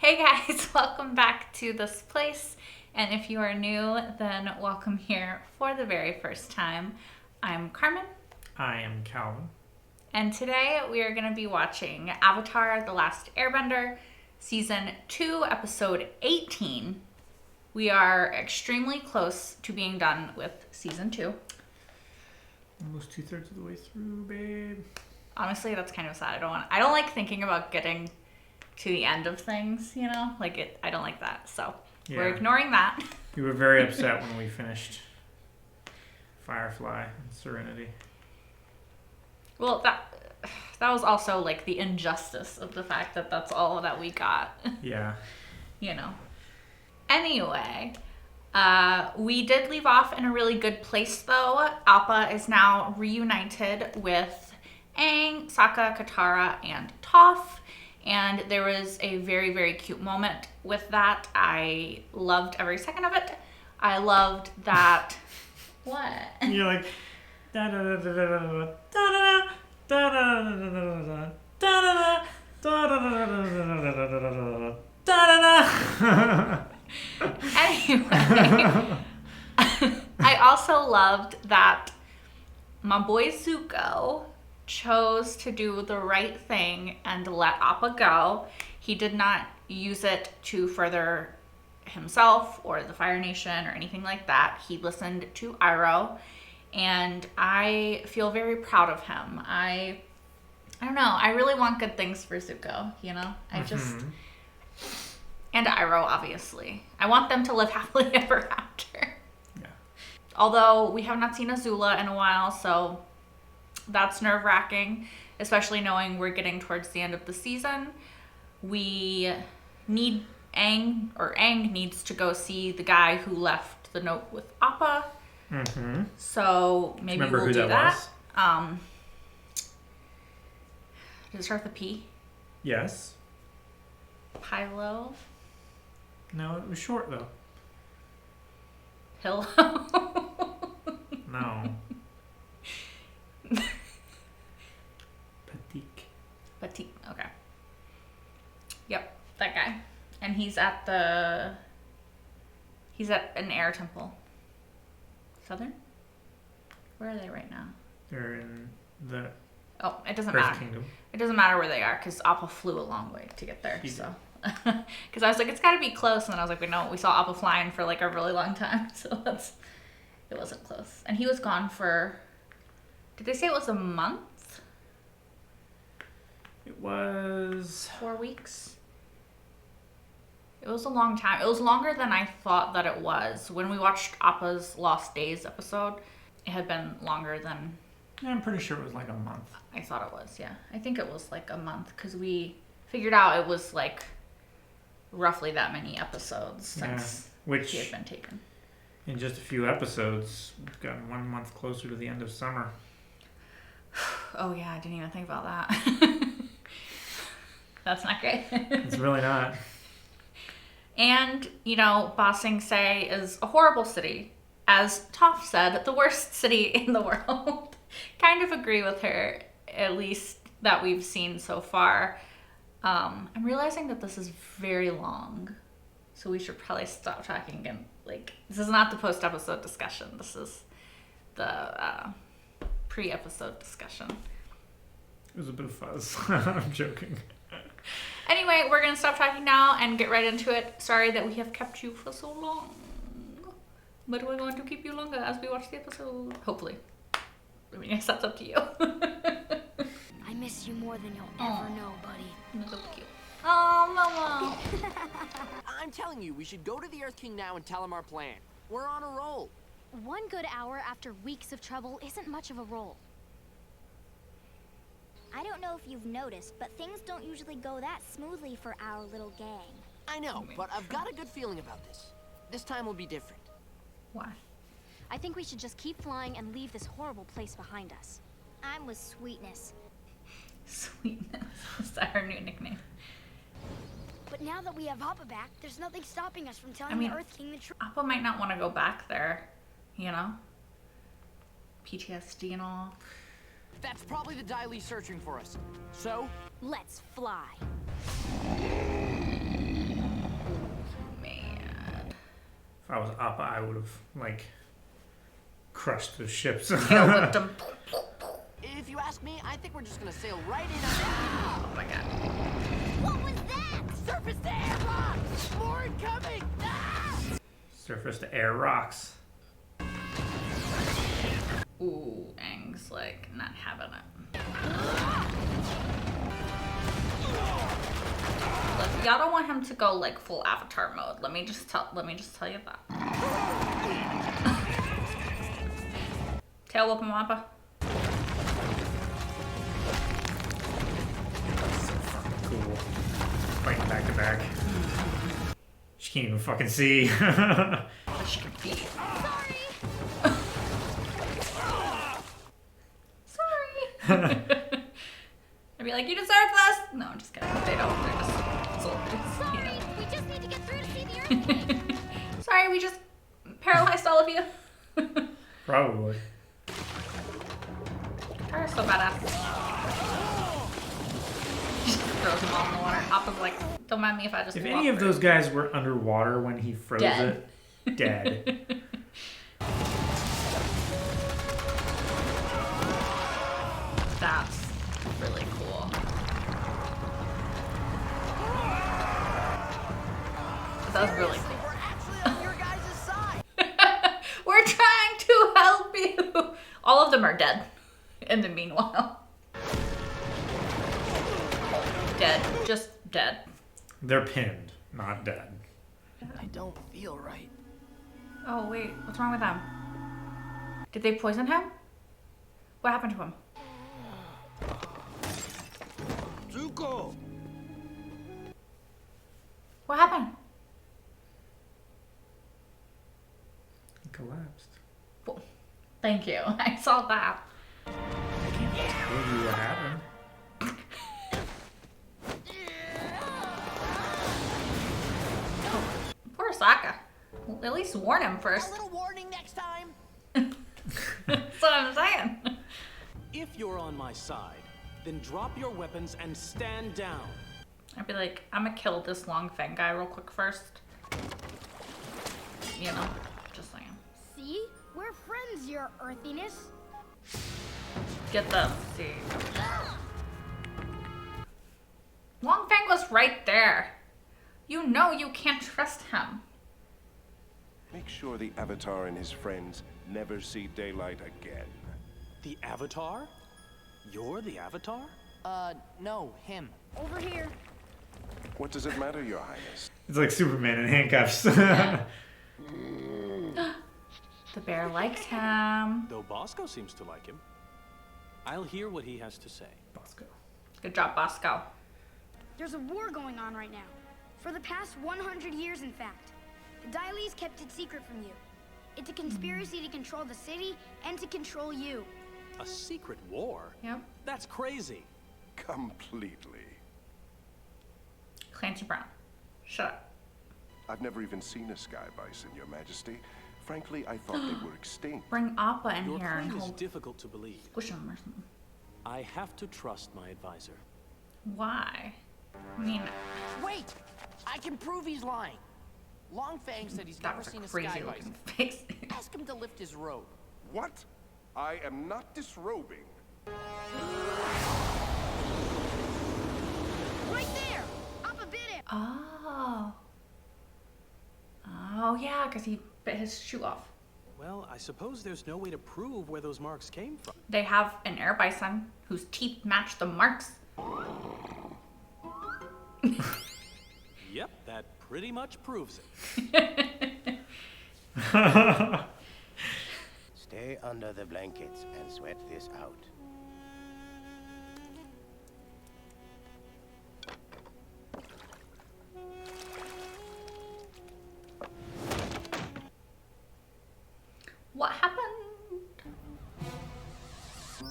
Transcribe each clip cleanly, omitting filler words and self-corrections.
Hey guys, welcome back to this place. And if you are new, then welcome here for the very first time. I'm Carmen. I am Calvin. And today we are going to be watching Avatar: The Last Airbender, Season 2, Episode 18. We are extremely close to being done with Season 2. Almost 2/3 of the way through, babe. Honestly, that's kind of sad. I don't like thinking about getting to the end of things, you know? I don't like that. So we're ignoring that. You were very upset when we finished Firefly and Serenity. Well, that was also like the injustice of the fact that that's all that we got. Yeah. You know. Anyway, we did leave off in a really good place though. Appa is now reunited with Aang, Sokka, Katara, and Toph. And there was a very, very cute moment with that. I loved every second of it. I loved that. What? You're like da da da da da da da da da da da da. Anyway, I also loved that my boy Zuko chose to do the right thing and let Appa go. He did not use it to further himself or the Fire Nation or anything like that. He listened to Iroh, and I feel very proud of him. I don't know. I really want good things for Zuko, you know? And Iroh, obviously. I want them to live happily ever after. Yeah. Although we have not seen Azula in a while, so that's nerve-wracking, especially knowing we're getting towards the end of the season. We need Aang needs to go see the guy who left the note with Appa. Mm-hmm. So maybe we'll do that. Does it start with a P? Yes. Pilo? No, it was short though. Pillow? No. Batik. Okay. Yep, that guy. And he's at an air temple. Southern? Where are they right now? They're in the Oh, it doesn't Earth matter. Kingdom. It doesn't matter where they are because Appa flew a long way to get there. So, because I was like, it's got to be close, and then I was like, wait, no, we saw Appa flying for like a really long time, so it wasn't close. And he was gone for. Did they say it was a month? It was 4 weeks. It was a long time. It was longer than I thought that it was. When we watched Appa's Lost Days episode, it had been longer than. Yeah, I'm pretty sure it was like a month. I thought it was, yeah. I think it was like a month because we figured out it was like roughly that many episodes since he had been taken. In just a few episodes, we've gotten 1 month closer to the end of summer. Oh yeah, I didn't even think about that. That's not great. It's really not. And, you know, Ba Sing Se is a horrible city. As Toph said, the worst city in the world. Kind of agree with her, at least that we've seen so far. I'm realizing that this is very long, so we should probably stop talking. And like, this is not the post-episode discussion. This is the pre-episode discussion. It was a bit of fuzz. I'm joking. Anyway, we're gonna stop talking now and get right into it. Sorry that we have kept you for so long, but we're going to keep you longer as we watch the episode. Hopefully. I mean, I guess that's up to you. I miss you more than you'll ever know, buddy. That's so cute. Oh, Mama. I'm telling you, we should go to the Earth King now and tell him our plan. We're on a roll. 1 good hour after weeks of trouble isn't much of a roll. I don't know if you've noticed, but things don't usually go that smoothly for our little gang. I know, but I've got a good feeling about this. This time will be different. Why? I think we should just keep flying and leave this horrible place behind us. I'm with Sweetness. Sweetness. Is that her new nickname? But now that we have Appa back, there's nothing stopping us from telling I mean, the Earth King the truth. Appa might not want to go back there, you know? PTSD and all. That's probably the Dai Li searching for us. So, Let's fly. I was Appa, I would have, like, crushed the ships. Tail whipped him. If you ask me, I think we're just gonna sail right in. Oh my god. What was that? Surface to air rocks! More incoming! Ah! Surface to air rocks. Ooh, Aang's like not having it. Look, y'all don't want him to go like full Avatar mode. Let me just tell you that. Tail whip him, Appa. So fucking cool. Fighting back to back. She can't even fucking see. But she can beat. Sorry. I'd be like, you deserve this. No, I'm just kidding. They don't. They're just soldiers. Sorry, You know. we just need to get through to see the earthquake. Sorry, we just paralyzed all of you. Probably. Tara's so badass. She just throws them all in the water. Appa's like, don't mind me if I just If walk any of through." those guys were underwater when he froze Dead. it, dead. That's really cool. That's really Seriously, cool. we're actually on your guys' side. We're trying to help you. All of them are dead in the meanwhile. Dead. Just dead. They're pinned, not dead. I don't feel right. Oh, wait. What's wrong with them? Did they poison him? What happened to him? Zuko! What happened? He collapsed. Well, thank you. I saw that. I can't tell you what happened. Poor Sokka. At least warn him A first. little warning next time. That's what I'm saying. If you're on my side, then drop your weapons and stand down. I'd be like, I'm gonna kill this long fang guy real quick first. You know, just saying. See? We're friends, your earthiness. Get them. See. Long Fang was right there. You know you can't trust him. Make sure the Avatar and his friends never see daylight again. The Avatar? You're the Avatar? No, him. Over here. What does it matter, Your Highness? It's like Superman in handcuffs. The bear likes him. Though Bosco seems to like him. I'll hear what he has to say. Bosco. Good job, Bosco. There's a war going on right now. For the past 100 years, in fact. The Dai Li's kept it secret from you. It's a conspiracy to control the city and to control you. A secret war? Yep. That's crazy. Completely. Clancy Brown. Shut up. I've never even seen a sky bison, Your Majesty. Frankly, I thought they were extinct. Bring Appa in Your here and claim is hold difficult to believe. squish him or something. I have to trust my advisor. Why? I mean, Wait! I can prove he's lying. Long Fang said he's that never was a seen a crazy sky looking bison. face. Ask him to lift his robe. What? I am not disrobing. Right there! Appa bit him! Oh. Oh, yeah, because he bit his shoe off. Well, I suppose there's no way to prove where those marks came from. They have an air bison whose teeth match the marks. Yep, that pretty much proves it. Stay under the blankets and sweat this out. What happened?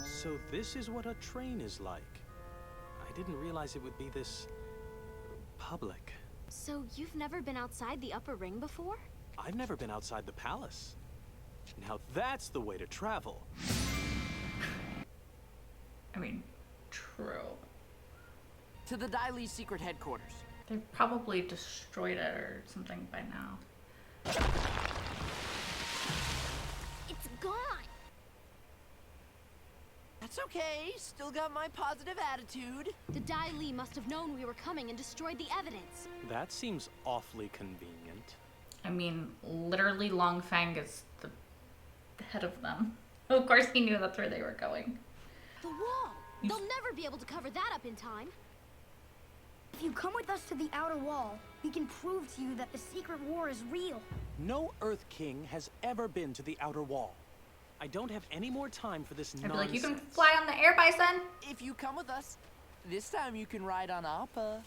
So this is what a train is like. I didn't realize it would be this public. So you've never been outside the upper ring before? I've never been outside the palace. Now that's the way to travel. I mean, true. To the Dai Li secret headquarters. They probably destroyed it or something by now. That's okay. Still got my positive attitude. The Dai Li must have known we were coming and destroyed the evidence. That seems awfully convenient. I mean, literally Longfang is the head of them. Of course he knew that's where they were going. The wall! They'll never be able to cover that up in time. If you come with us to the outer wall, we can prove to you that the secret war is real. No Earth King has ever been to the Outer Wall. I don't have any more time for this I'd be nonsense. like, you can fly on the air bison. If you come with us, this time you can ride on Appa.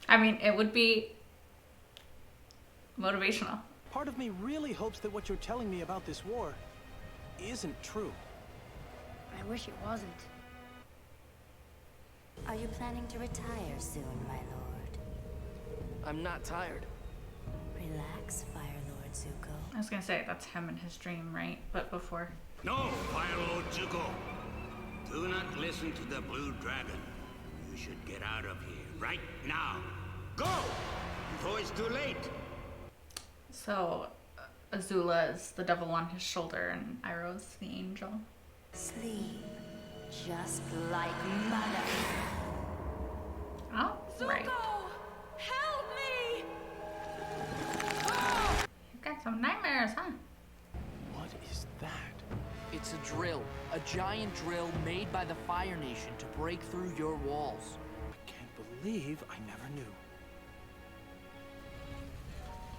I mean, it would be motivational. Part of me really hopes that what you're telling me about this war isn't true. I wish it wasn't. Are you planning to retire soon, my lord? I'm not tired. Relax, Fire Lord Zuko. I was gonna say, that's him in his dream, right? But before. No, Fire Lord Zuko. Do not listen to the Blue Dragon. You should get out of here right now. Go! Before it's too late. So, Azula is the devil on his shoulder and Iroh's the angel. Sleep, just like mother. Oh, right. Help me! You've got some nightmares, huh? What is that? It's a drill. A giant drill made by the Fire Nation to break through your walls. I can't believe I never knew.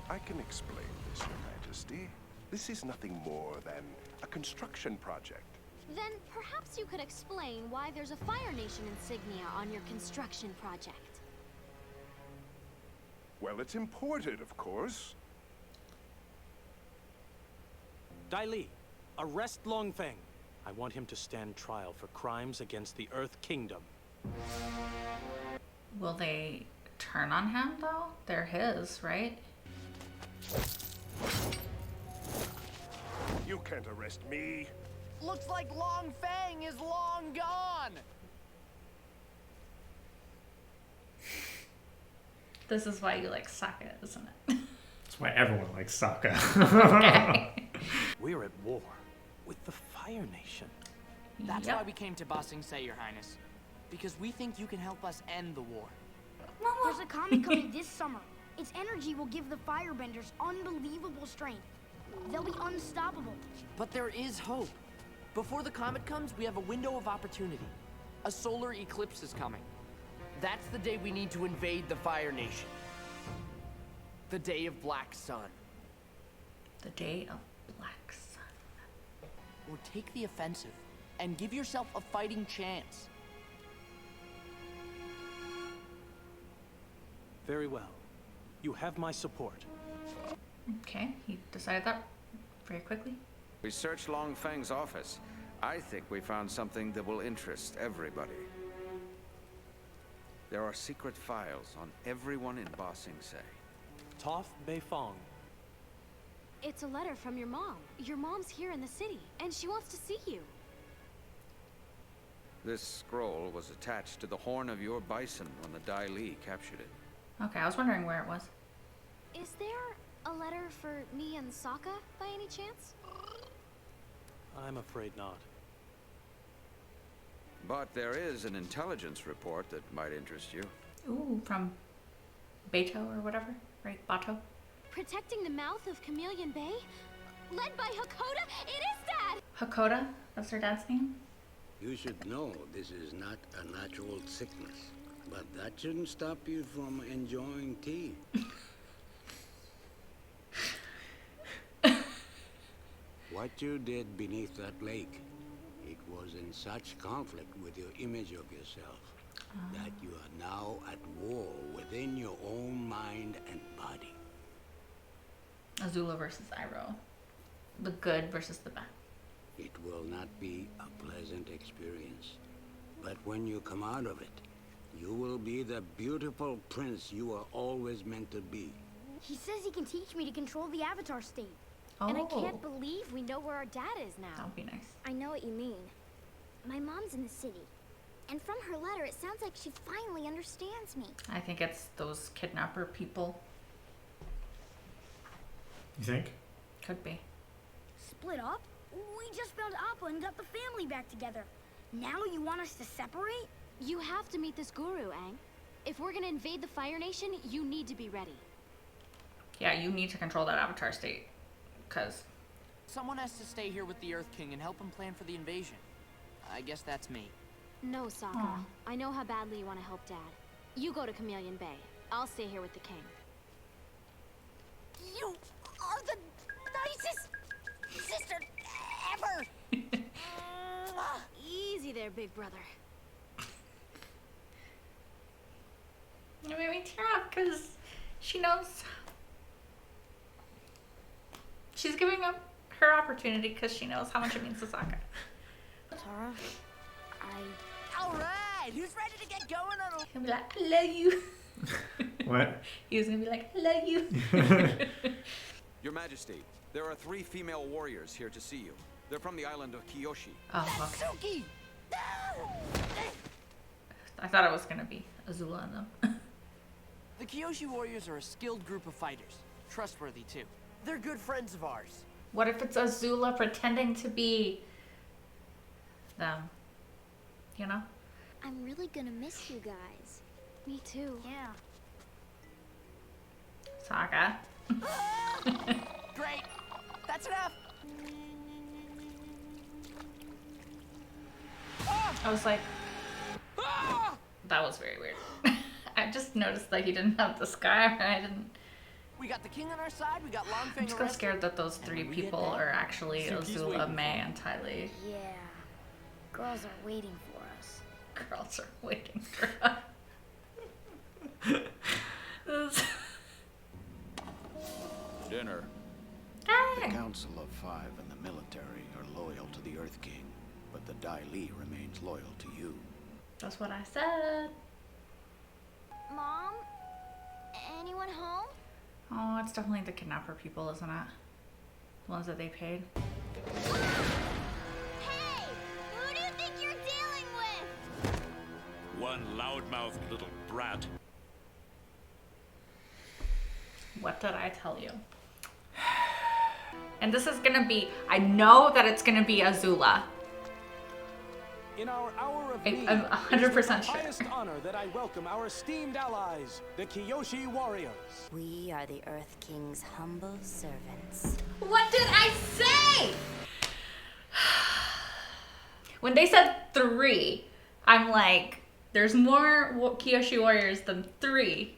I can explain this, Your Majesty. This is nothing more than a construction project. Then perhaps you could explain why there's a Fire Nation insignia on your construction project. Well, it's imported, of course. Dai Li, arrest Longfang. I want him to stand trial for crimes against the Earth Kingdom. Will they turn on him, though? They're his, right? You can't arrest me. Looks like Long Fang is long gone. This is why you like Sokka, isn't it? That's why everyone likes Sokka. Okay. We're at war with the Fire Nation. That's why we came to Ba Sing Se, Your Highness. Because we think you can help us end the war. There's a comet coming this summer. Its energy will give the Firebenders unbelievable strength. They'll be unstoppable. But there is hope. Before the comet comes, we have a window of opportunity. A solar eclipse is coming. That's the day we need to invade the Fire Nation. The day of Black Sun. The day of Black Sun. Or take the offensive and give yourself a fighting chance. Very well. You have my support. Okay, he decided that very quickly. We searched Long Fang's office. I think we found something that will interest everybody. There are secret files on everyone in Ba Sing Se. Toph Beifong. It's a letter from your mom. Your mom's here in the city, and she wants to see you. This scroll was attached to the horn of your bison when the Dai Li captured it. Okay, I was wondering where it was. Is there a letter for me and Sokka, by any chance? I'm afraid not. But there is an intelligence report that might interest you. Ooh, from Beto or whatever, right? Bato? Protecting the mouth of Chameleon Bay? Led by Hakoda? It is Dad! Hakoda? That's her dad's name? You should know this is not a natural sickness. But that shouldn't stop you from enjoying tea. What you did beneath that lake, it was in such conflict with your image of yourself that you are now at war within your own mind and body. Azula versus Iroh. The good versus the bad. It will not be a pleasant experience. But when you come out of it, you will be the beautiful prince you are always meant to be. He says he can teach me to control the Avatar state. Oh. And I can't believe we know where our dad is now. That would be nice. I know what you mean. My mom's in the city. And from her letter, it sounds like she finally understands me. I think it's those kidnapper people. You think? Could be. Split up? We just found Appa and got the family back together. Now you want us to separate? You have to meet this guru, Aang. If we're gonna invade the Fire Nation, you need to be ready. Yeah, you need to control that Avatar state. Because... Someone has to stay here with the Earth King and help him plan for the invasion. I guess that's me. No, Sokka. Aw. I know how badly you want to help Dad. You go to Chameleon Bay. I'll stay here with the King. You are the nicest sister ever! Easy there, big brother. It made me tear up because she knows she's giving up her opportunity because she knows how much it means to Sokka. Tara, Alright, who's ready to get going on a... He'll be like, I love you. What? He was gonna be like, I love you. Your Majesty, there are 3 female warriors here to see you. They're from the island of Kiyoshi. Oh, okay. Suki! I thought it was gonna be Azula and them. The Kiyoshi warriors are a skilled group of fighters. Trustworthy, too. They're good friends of ours. What if it's Azula pretending to be them? You know? I'm really gonna miss you guys. Me too. yeah. Sokka. Great. That's enough. I was like, that was very weird. I just noticed that he didn't have the scar. I didn't. We got the king on our side. We got Longfang I'm just arrested. scared that those 3 when we get people back, are actually Suki's Azula, waiting May, and Dai Li. Yeah. Girls are waiting for us. Girls are waiting for us. Dinner. The Council of 5 and the military are loyal to the Earth King, but the Dai Li remains loyal to you. That's what I said. Mom? Anyone home? Oh, it's definitely the kidnapper people, isn't it? The ones that they paid. Hey! Who do you think you're dealing with? One loudmouthed little brat. What did I tell you? And this is gonna be, I know that it's gonna be Azula. In our hour of I'm need, 100% it is sure. with the highest honor that I welcome our esteemed allies, the Kiyoshi warriors. We are the Earth King's humble servants. What did I say? When they said 3, I'm like, there's more Kiyoshi warriors than 3.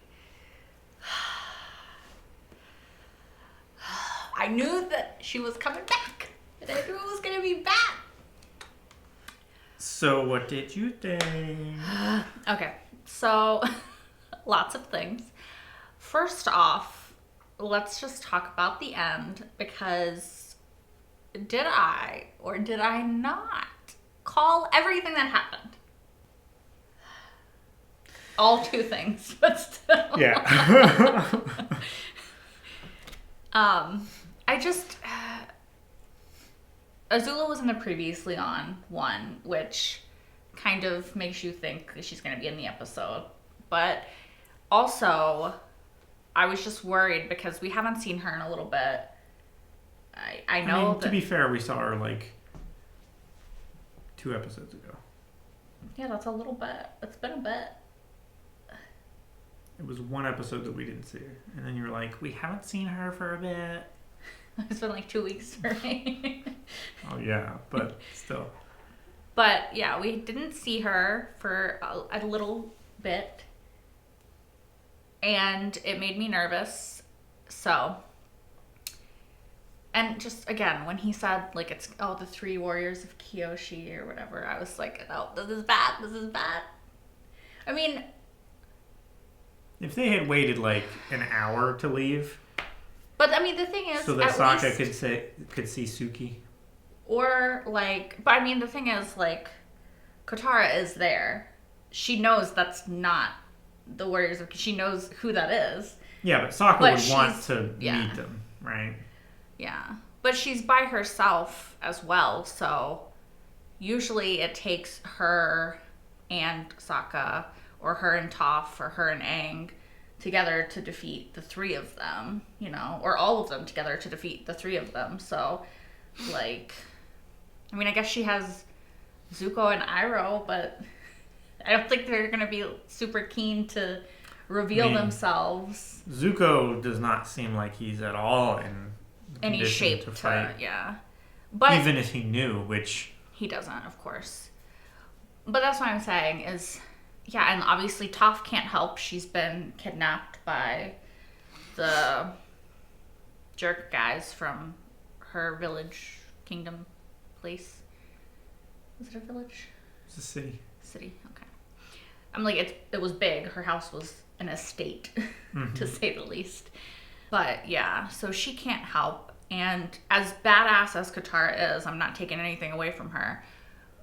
I knew that she was coming back. And I knew it was gonna be bad. So what did you think? Okay, so lots of things. First off, let's just talk about the end, because did I or did I not call everything that happened? All 2 things, but still. Yeah. I just Azula was in the previously on one, which kind of makes you think that she's going to be in the episode. But also, I was just worried because we haven't seen her in a little bit. I know mean, that... to be fair, we saw her like 2 episodes ago. Yeah, that's a little bit. It's been a bit. It was 1 episode that we didn't see her. And then you were like, we haven't seen her for a bit. It's been like 2 weeks for me. Oh, yeah, but still. But yeah, we didn't see her for a little bit. And it made me nervous. So. And just, again, when he said, like, it's, oh, the 3 warriors of Kiyoshi or whatever, I was like, oh, this is bad. This is bad. I mean... If they had waited, like, an hour to leave... But, I mean, the thing is... So that Sokka least, could see Suki. Or, like... But, I mean, the thing is, like... Katara is there. She knows that's not the warriors of... She knows who that is. Yeah, but Sokka would want to meet them, right? Yeah. But she's by herself as well, so... Usually it takes her and Sokka, or her and Toph, or her and Aang, together to defeat the three of them, you know, or all of them together to defeat the three of them. So, like, I mean, I guess she has Zuko and Iroh, but I don't think they're going to be super keen to reveal themselves. Zuko does not seem like he's at all in any shape to fight. Yeah. But even if he knew, which he doesn't, of course. But that's what I'm saying is, yeah, and obviously Toph can't help. She's been kidnapped by the jerk guys from her village, kingdom, place. Is it a village? It's a city. City, okay. I'm like, it was big. Her house was an estate, to say the least. But yeah, so she can't help. And as badass as Katara is, I'm not taking anything away from her.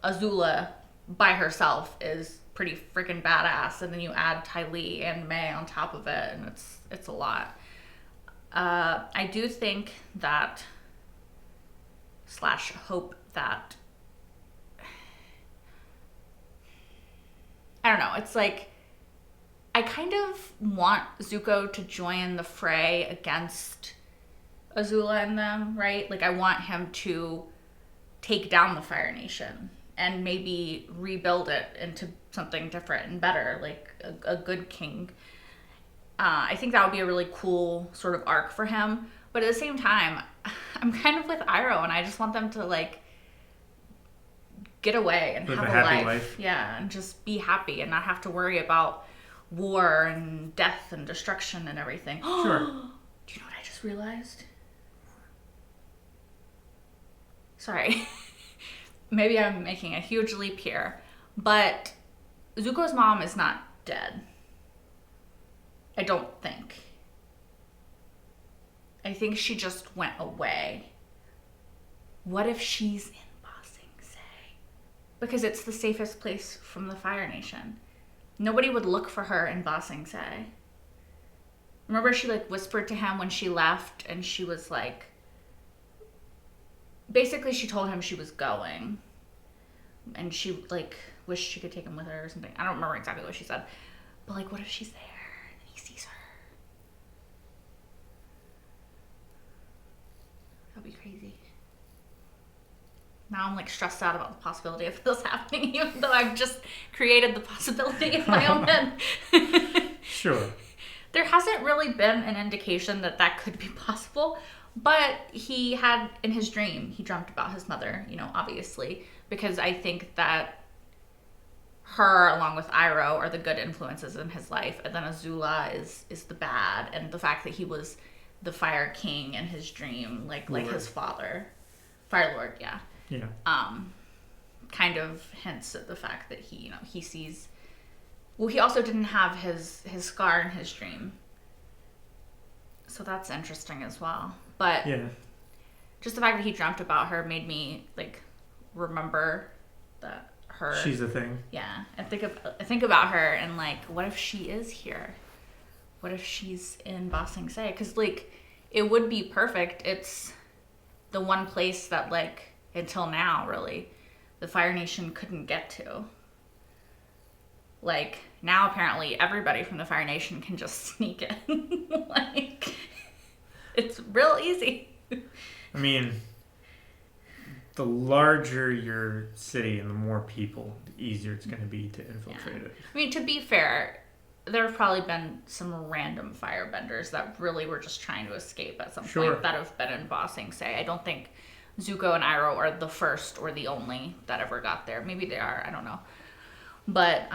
Azula by herself is pretty freaking badass. And then you add Dai Li and Mai on top of it, and it's a lot. I do think that / hope that, I don't know, it's like, I kind of want Zuko to join the fray against Azula and them, right? Like, I want him to take down the Fire Nation and maybe rebuild it into something different and better, like a good king. I think that would be a really cool sort of arc for him. But at the same time, I'm kind of with Iroh, and I just want them to, like, get away and live have a a happy life. Yeah, and just be happy and not have to worry about war and death and destruction and everything. Sure. Do you know what I just realized? Sorry. Maybe I'm making a huge leap here, but Zuko's mom is not dead. I don't think. I think she just went away. What if she's in Ba Sing Se? Because it's the safest place from the Fire Nation. Nobody would look for her in Ba Sing Se. Remember she, like, whispered to him when she left, and she was like, basically she told him she was going, and she, like, wished she could take him with her or something. I don't remember exactly what she said, but, like, what if she's there and he sees her? That'd be crazy. Now I'm, like, stressed out about the possibility of this happening, even though I've just created the possibility in my own head. Sure. There hasn't really been an indication that that could be possible, but he had, in his dream, he dreamt about his mother, you know, obviously, because I think that her, along with Iroh, are the good influences in his life, and then Azula is the bad, and the fact that he was the Fire King in his dream, like his father. Fire Lord, yeah. Yeah. Kind of hints at the fact that he, you know, he sees. Well, he also didn't have his scar in his dream, so that's interesting as well. But yeah, just the fact that he dreamt about her made me, like, remember that her. She's a thing. Yeah, and think about her and, like, what if she is here? What if she's in Ba Sing Se? Because, like, it would be perfect. It's the one place that, like, until now, really, the Fire Nation couldn't get to. Like, now apparently everybody from the Fire Nation can just sneak in. Like, it's real easy. I mean, the larger your city and the more people, the easier it's going to be to infiltrate it. I mean, to be fair, there have probably been some random firebenders that really were just trying to escape at some point that have been in Ba Sing Se. I don't think Zuko and Iroh are the first or the only that ever got there. Maybe they are, I don't know. But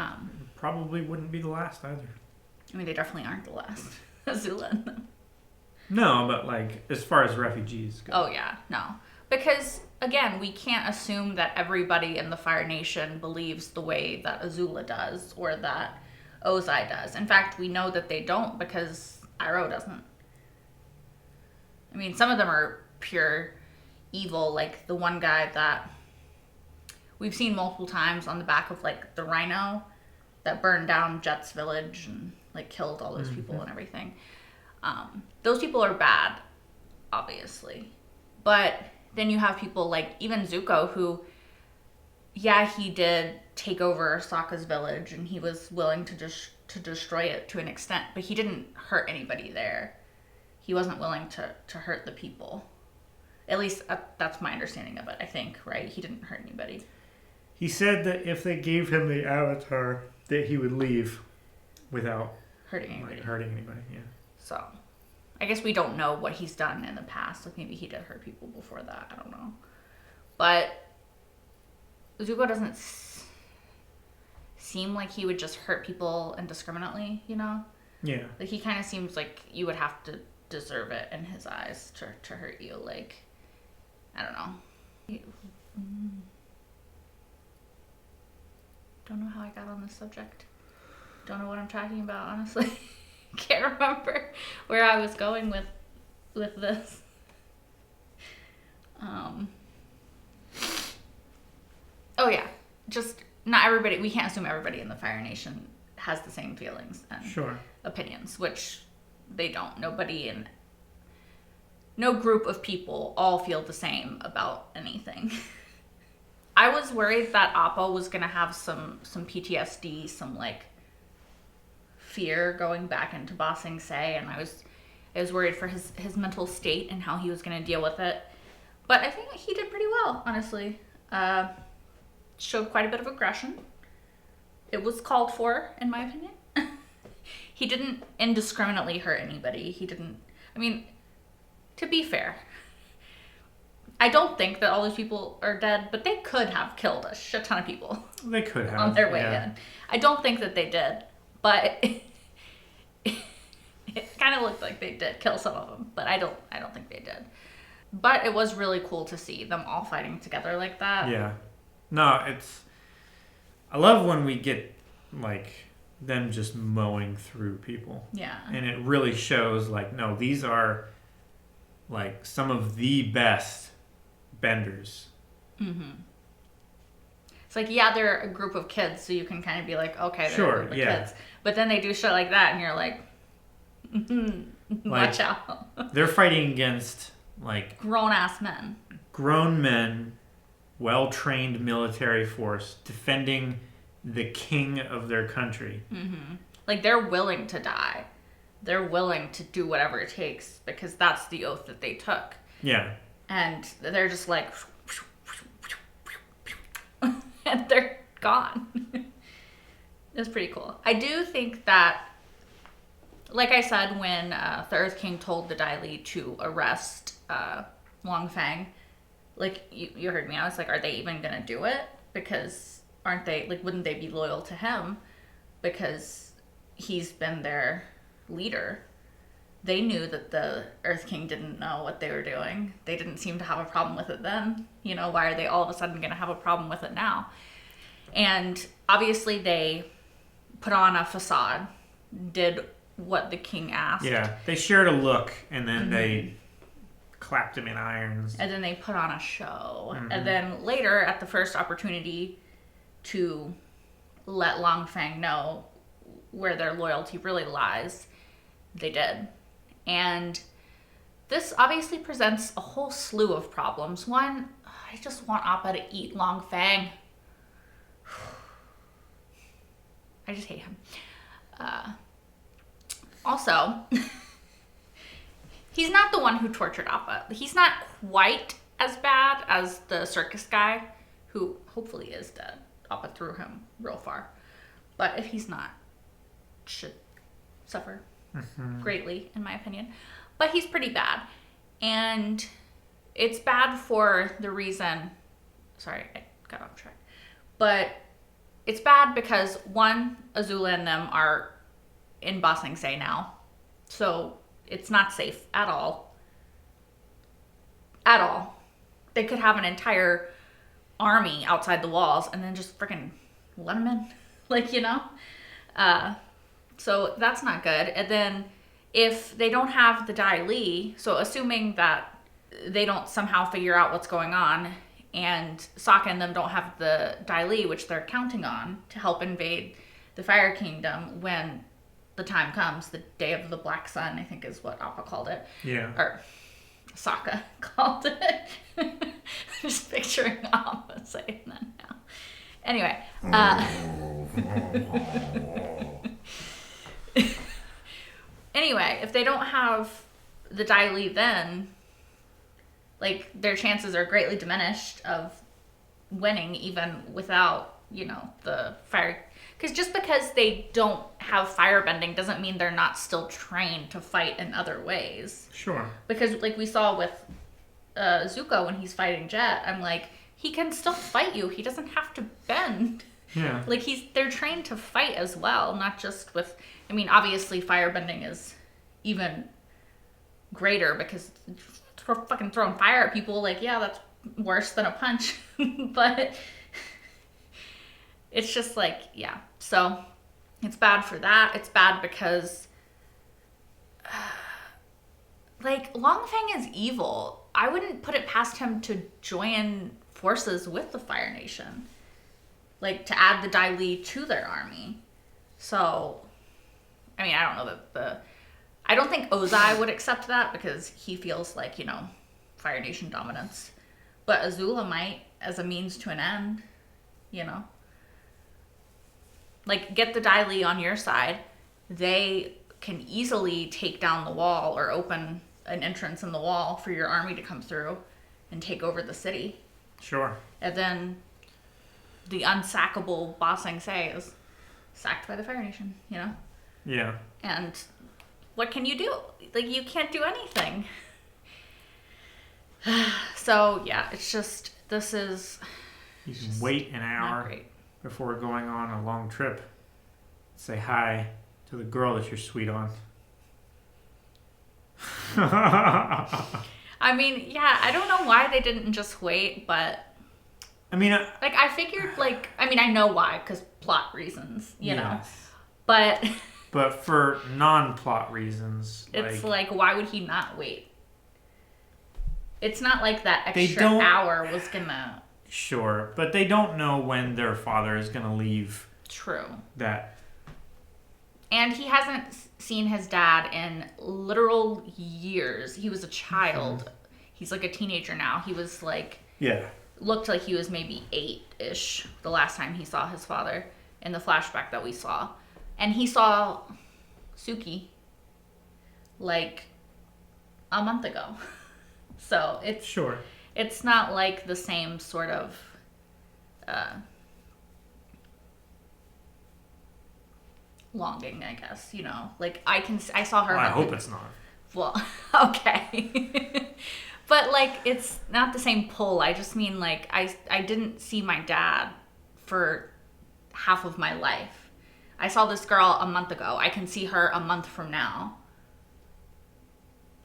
probably wouldn't be the last either. I mean, they definitely aren't the last. Azula and them. No, but, like, as far as refugees go. Oh yeah, no. Because again, we can't assume that everybody in the Fire Nation believes the way that Azula does or that Ozai does. In fact, we know that they don't because Iroh doesn't. I mean, some of them are pure evil, like the one guy that we've seen multiple times on the back of, like, the Rhino that burned down Jet's village and, like, killed all those people and everything. Those people are bad, obviously. But then you have people like even Zuko who, yeah, he did take over Sokka's village and he was willing to to destroy it to an extent, but he didn't hurt anybody there. He wasn't willing to hurt the people. At least that's my understanding of it, I think, right? He didn't hurt anybody. He said that if they gave him the avatar, that he would leave without hurting anybody. Yeah. So, I guess we don't know what he's done in the past. Like maybe he did hurt people before that. I don't know. But Zuko doesn't seem like he would just hurt people indiscriminately, you know? Yeah. Like he kind of seems like you would have to deserve it in his eyes to hurt you. Like, I don't know. Don't know how I got on this subject. Don't know what I'm talking about, honestly. Can't remember where I was going with this. Oh yeah, just not everybody. We can't assume everybody in the Fire Nation has the same feelings and opinions, which they don't. No group of people all feel the same about anything. I was worried that Appa was gonna have some PTSD, some like fear going back into Ba Sing Se, and I was worried for his mental state and how he was gonna deal with it. But I think he did pretty well, honestly. Showed quite a bit of aggression. It was called for, in my opinion. He didn't indiscriminately hurt anybody. I mean, to be fair, I don't think that all these people are dead, but they could have killed a shit ton of people. They could have. On their way in. I don't think that they did, but it kind of looked like they did kill some of them, but I don't think they did. But it was really cool to see them all fighting together like that. Yeah. No, I love when we get like them just mowing through people. Yeah. And it really shows like, no, these are like some of the best benders. Mm-hmm. It's like, yeah, they're a group of kids, so you can kind of be like, okay, they're a group of kids. But then they do shit like that, and you're like, watch out. They're fighting against like grown-ass men. Grown men, well-trained military force, defending the king of their country. Mm-hmm. Like, they're willing to die. They're willing to do whatever it takes because that's the oath that they took. Yeah. And they're just like, and they're gone. It's pretty cool. I do think that, like I said, when the Earth King told the Dai Li to arrest Long Feng, like, you heard me, I was like, are they even gonna do it? Because aren't they, like, wouldn't they be loyal to him? Because he's been their leader. They knew that the Earth King didn't know what they were doing. They didn't seem to have a problem with it then. You know, why are they all of a sudden going to have a problem with it now? And obviously they put on a facade, did what the king asked. Yeah, they shared a look, and then they clapped him in irons. And then they put on a show. Mm-hmm. And then later, at the first opportunity to let Long Feng know where their loyalty really lies, they did. And this obviously presents a whole slew of problems. One, I just want Appa to eat Long Feng. I just hate him. Also, he's not the one who tortured Appa. He's not quite as bad as the circus guy, who hopefully is dead. Appa threw him real far. But if he's not, should suffer greatly, in my opinion. But he's pretty bad. And it's bad for the reason... Sorry, I got off track. But it's bad because, one, Azula and them are in Ba Sing Se now. So it's not safe at all. At all. They could have an entire army outside the walls and then just freaking let them in. Like, you know? So that's not good. And then if they don't have the Dai Li, so assuming that they don't somehow figure out what's going on, and Sokka and them don't have the Dai Li, which they're counting on to help invade the Fire Kingdom when the time comes, the Day of the Black Sun, I think is what Appa called it. Yeah. Or Sokka called it. I'm just picturing Appa saying that now. Anyway. anyway, if they don't have the Dai Li, then like their chances are greatly diminished of winning, even without, you know, the fire. Because just because they don't have firebending doesn't mean they're not still trained to fight in other ways. Sure. Because like we saw with Zuko when he's fighting Jet, I'm like, he can still fight you. He doesn't have to bend. Yeah. Like they're trained to fight as well, not just with. I mean, obviously firebending is even greater because fucking throwing fire at people. Like, yeah, that's worse than a punch, but it's just like, yeah. So it's bad for that. It's bad because like Longfang is evil. I wouldn't put it past him to join forces with the Fire Nation, like to add the Dai Li to their army. So I mean, I don't know that I don't think Ozai would accept that because he feels like, you know, Fire Nation dominance. But Azula might as a means to an end, you know? Like, get the Dai Li on your side. They can easily take down the wall or open an entrance in the wall for your army to come through and take over the city. Sure. And then the unsackable Ba Sing Se is sacked by the Fire Nation, you know? Yeah. And what can you do? Like, you can't do anything. So, yeah, it's just, this is... You can wait an hour before going on a long trip. Say hi to the girl that you're sweet on. I mean, yeah, I don't know why they didn't just wait, but... I mean... like, I figured, like... I mean, I know why, because plot reasons, you know? But... But for non-plot reasons... It's like, why would he not wait? It's not like that extra hour was gonna... Sure, but they don't know when their father is gonna leave. True. That... And he hasn't seen his dad in literal years. He was a child. Mm-hmm. He's like a teenager now. He was like... Yeah. Looked like he was maybe 8-ish the last time he saw his father in the flashback that we saw. And he saw Suki like a month ago. So it's... Sure. It's not like the same sort of... longing, I guess, you know, like I saw her. Well, I hope it's not. Well, okay. But like, it's not the same pull. I just mean like, I didn't see my dad for half of my life. I saw this girl a month ago. I can see her a month from now.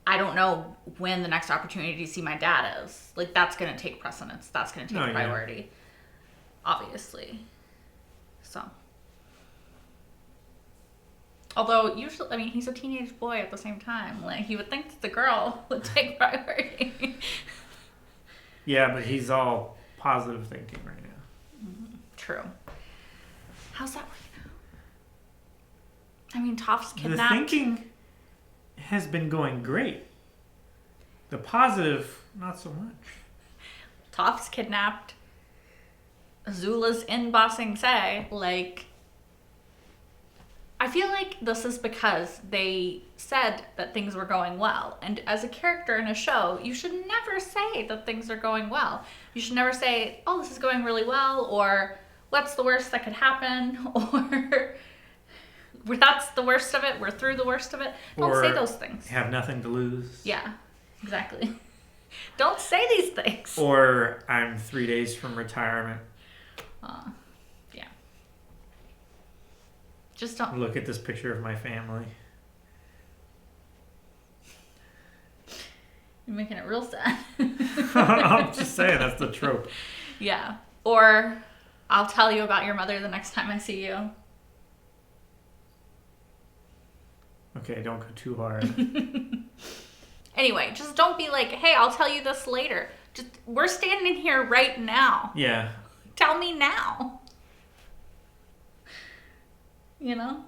I don't know when the next opportunity to see my dad is. Like, that's going to take precedence. That's going to take priority. Obviously. So. Although, usually, I mean, he's a teenage boy at the same time. Like, you would think that the girl would take priority. Yeah, but he's all positive thinking right now. Mm-hmm. True. How's that working out? I mean, Toph's kidnapped. The thinking has been going great. The positive, not so much. Toph's kidnapped. Azula's in Ba Sing Se. Like... I feel like this is because they said that things were going well. And as a character in a show, you should never say that things are going well. You should never say, oh, this is going really well, or what's the worst that could happen, or that's the worst of it, we're through the worst of it. Don't say those things. Have nothing to lose. Yeah, exactly. Don't say these things. Or I'm 3 days from retirement. Yeah. Just don't... Look at this picture of my family. You're making it real sad. I'm just saying, that's the trope. Yeah. Or, I'll tell you about your mother the next time I see you. Okay, don't go too hard. Anyway, just don't be like, hey, I'll tell you this later. Just, we're standing here right now. Yeah. Tell me now. You know?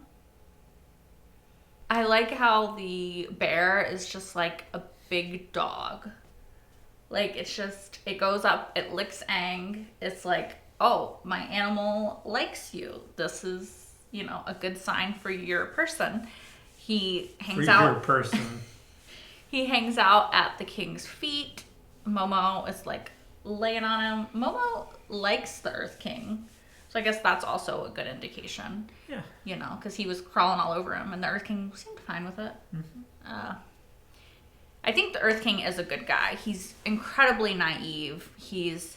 I like how the bear is just like a big dog. Like, it's just, it goes up, it licks Aang. It's like, oh, my animal likes you. This is, you know, a good sign for your person. He hangs For out. your person. He hangs out at the king's feet. Momo is like laying on him. Momo likes the Earth King. So I guess that's also a good indication. Yeah. You know, because he was crawling all over him and the Earth King seemed fine with it. Mm-hmm. I think the Earth King is a good guy. He's incredibly naive. He's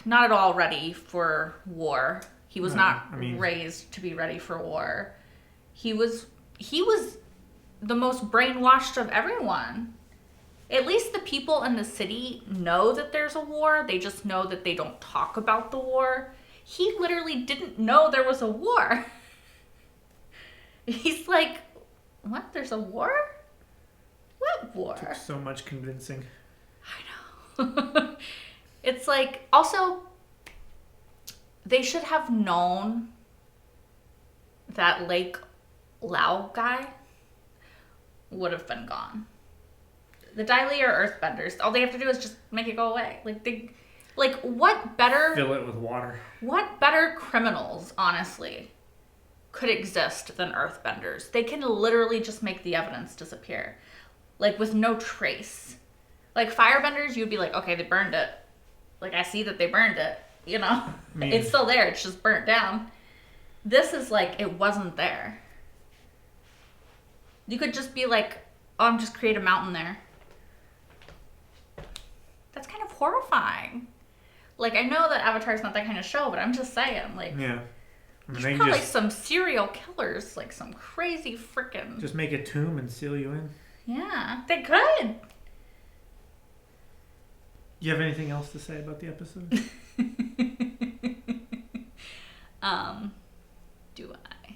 not at all ready for war. He was not raised to be ready for war. He was the most brainwashed of everyone. At least the people in the city know that there's a war. They just know that they don't talk about the war. He literally didn't know there was a war. He's like, what? There's a war? What war? Took so much convincing. I know. It's like, also, they should have known that Lake Lao guy would have been gone. The Dai Li are earthbenders. All they have to do is just make it go away. What better... Fill it with water. What better criminals, honestly, could exist than earthbenders? They can literally just make the evidence disappear. Like, with no trace. Like, firebenders, you'd be like, okay, they burned it. Like, I see that they burned it. You know? It's still there. It's just burnt down. This is like, it wasn't there. You could just be like, oh, I'm just create a mountain there. That's kind of horrifying. Like, I know that Avatar's not that kind of show, but I'm just saying, like... Yeah. You should probably like some serial killers, like some crazy freaking... Just make a tomb and seal you in. Yeah, they could. You have anything else to say about the episode? Do I?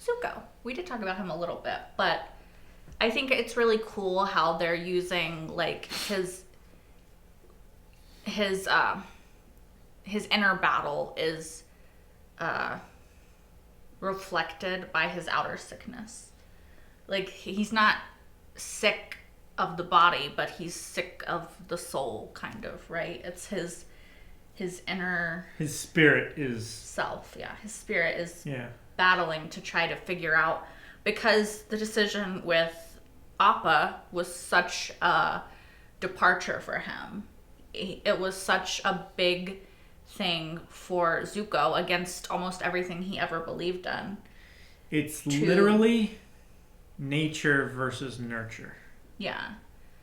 Zuko. We did talk about him a little bit, but I think it's really cool how they're using like his inner battle is reflected by his outer sickness. Like, he's not sick of the body, but he's sick of the soul, kind of, right? It's his inner... His spirit is... self, yeah. His spirit is yeah. battling to try to figure out... Because the decision with Appa was such a departure for him. It was such a big thing for Zuko against almost everything he ever believed in. It's literally nature versus nurture. Yeah.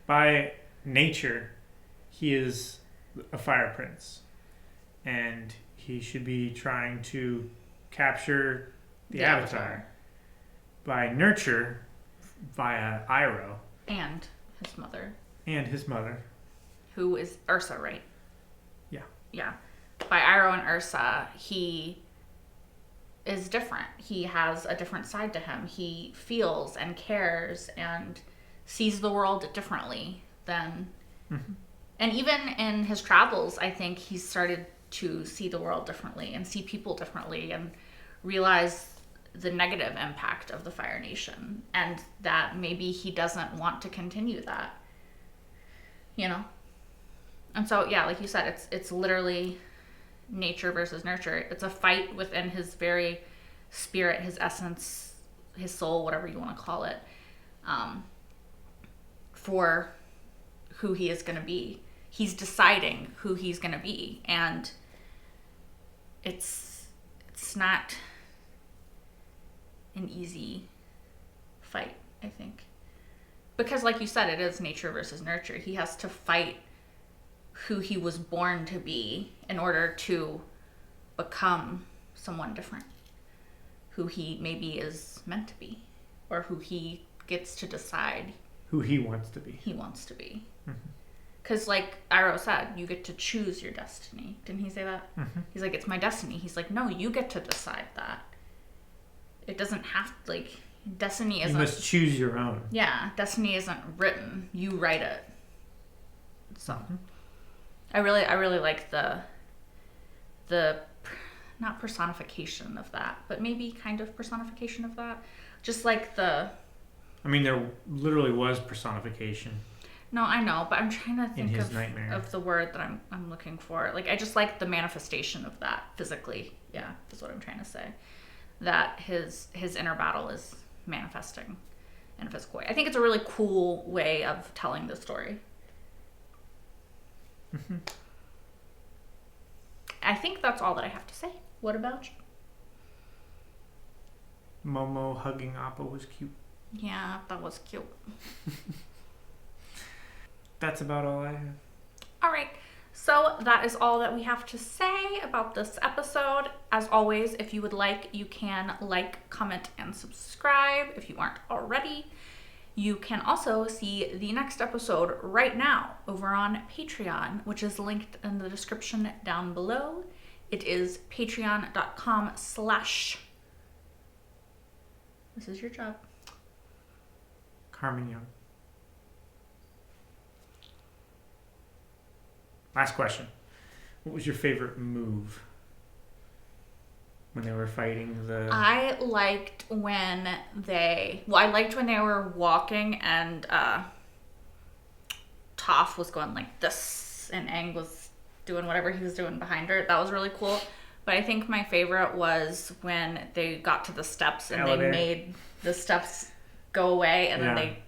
By nature, he is a fire prince. And he should be trying to capture the Avatar. By nurture, via Iroh. And his mother. Who is Ursa, right? Yeah. Yeah. By Iroh and Ursa, he is different. He has a different side to him. He feels and cares and sees the world differently than... Mm-hmm. And even in his travels, I think he's started to see the world differently and see people differently and realize the negative impact of the Fire Nation and that maybe he doesn't want to continue that. You know? And so, yeah, like you said, it's literally nature versus nurture. It's a fight within his very spirit, his essence, his soul, whatever you want to call it, for who he is going to be. He's deciding who he's going to be, and it's not an easy fight, I think. Because like you said, it is nature versus nurture. He has to fight who he was born to be in order to become someone different. Who he maybe is meant to be. Or who he gets to decide. Who he wants to be. Because like Iroh said, you get to choose your destiny. Didn't he say that? Mm-hmm. He's like, it's my destiny. He's like, no, you get to decide that. It doesn't have to, like, destiny isn't... You must choose your own. Yeah, destiny isn't written. You write it. So, I really like the not personification of that, but maybe kind of personification of that. Just like the... I mean, there literally was personification. No, I know, but I'm trying to think of the word that I'm looking for. Like, I just like the manifestation of that physically. Yeah, that's what I'm trying to say. That his inner battle is manifesting in a physical way. I think it's a really cool way of telling the story. I think that's all that I have to say. What about you? Momo hugging Appa was cute. Yeah, that was cute. That's about all I have. All right. So that is all that we have to say about this episode. As always, if you would like, you can like, comment, and subscribe if you aren't already. You can also see the next episode right now over on Patreon, which is linked in the description down below. It is patreon.com/ This is your job. Carmen Young. Last question. What was your favorite move when they were fighting the... I liked when they were walking and Toph was going like this and Aang was doing whatever he was doing behind her. That was really cool. But I think my favorite was when they got to the steps and they made the steps go away and then they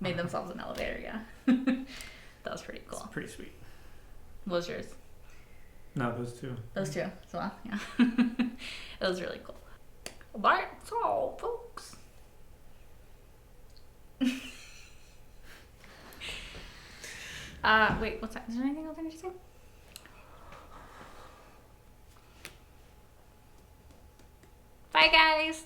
made themselves an elevator. Yeah. That was pretty cool. It's pretty sweet. What was yours? No, those two. Those two as well, yeah. It was really cool. That's all, folks. Wait, what's that? Is there anything else I need to say? Bye, guys.